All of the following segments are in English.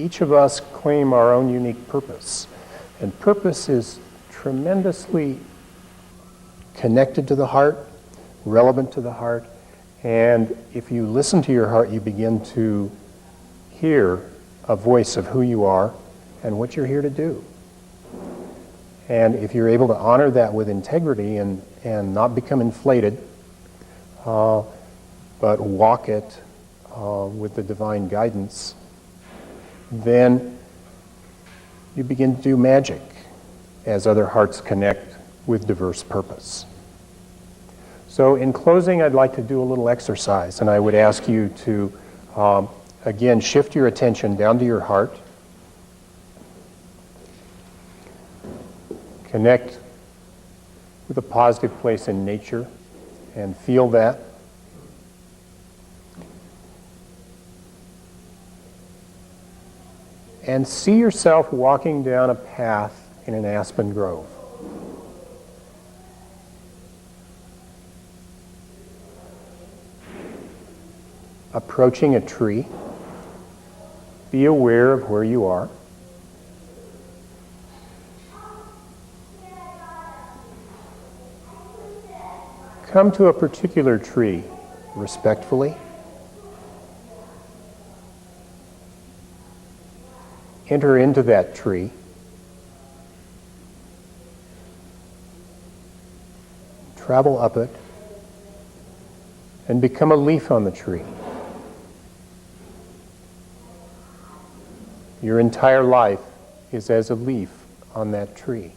each of us claim our own unique purpose. And purpose is tremendously connected to the heart, relevant to the heart. And if you listen to your heart, you begin to hear a voice of who you are and what you're here to do. And if you're able to honor that with integrity and not become inflated, but walk it with the divine guidance, then you begin to do magic as other hearts connect with diverse purpose. So in closing, I'd like to do a little exercise, and I would ask you to, again, shift your attention down to your heart. Connect with a positive place in nature and feel that. And see yourself walking down a path in an aspen grove. Approaching a tree, be aware of where you are. Come to a particular tree respectfully. Enter into that tree. Travel up it and become a leaf on the tree. Your entire life is as a leaf on that tree.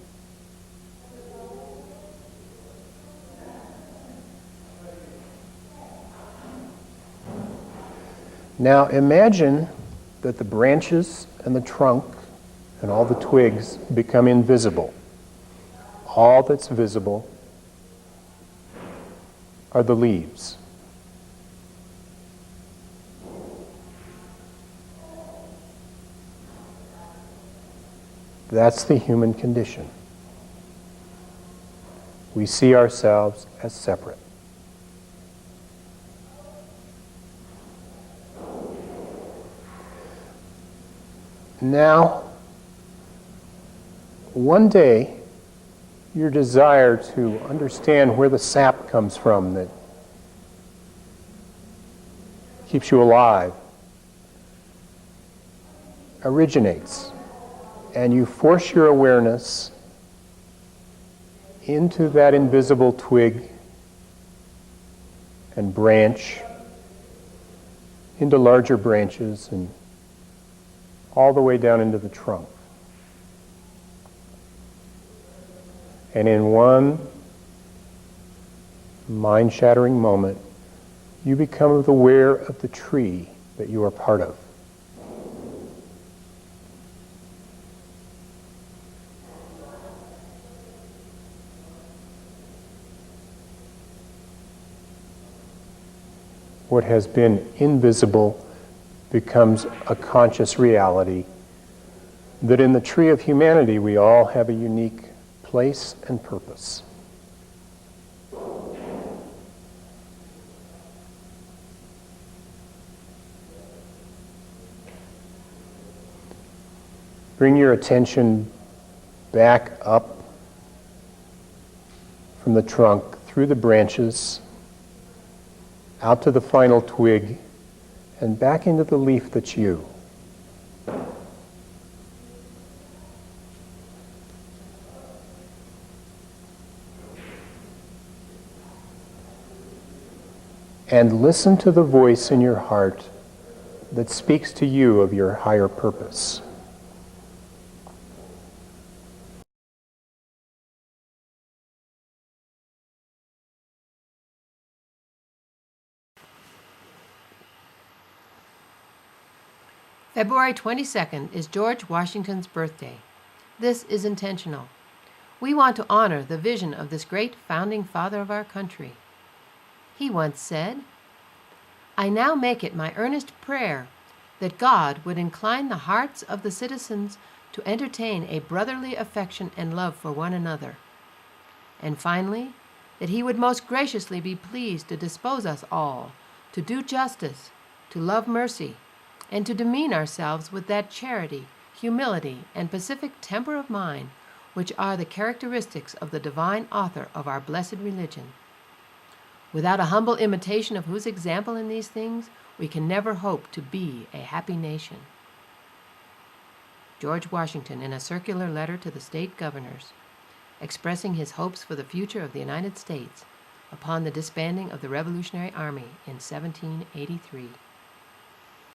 Now imagine that the branches and the trunk and all the twigs become invisible. All that's visible are the leaves. That's the human condition. We see ourselves as separate. Now, one day, your desire to understand where the sap comes from that keeps you alive originates, and you force your awareness into that invisible twig and branch, into larger branches, and all the way down into the trunk. And in one mind-shattering moment, you become aware of the tree that you are part of. What has been invisible becomes a conscious reality that in the tree of humanity we all have a unique place and purpose. Bring your attention back up from the trunk, through the branches, out to the final twig, and back into the leaf that's you. And listen to the voice in your heart that speaks to you of your higher purpose. February 22nd is George Washington's birthday. This is intentional. We want to honor the vision of this great founding father of our country. He once said, "I now make it my earnest prayer that God would incline the hearts of the citizens to entertain a brotherly affection and love for one another. And finally, that He would most graciously be pleased to dispose us all to do justice, to love mercy, and to demean ourselves with that charity, humility, and pacific temper of mind which are the characteristics of the divine author of our blessed religion. Without a humble imitation of whose example in these things, we can never hope to be a happy nation. George Washington, in a circular letter to the state governors, expressing his hopes for the future of the United States upon the disbanding of the Revolutionary Army in 1783.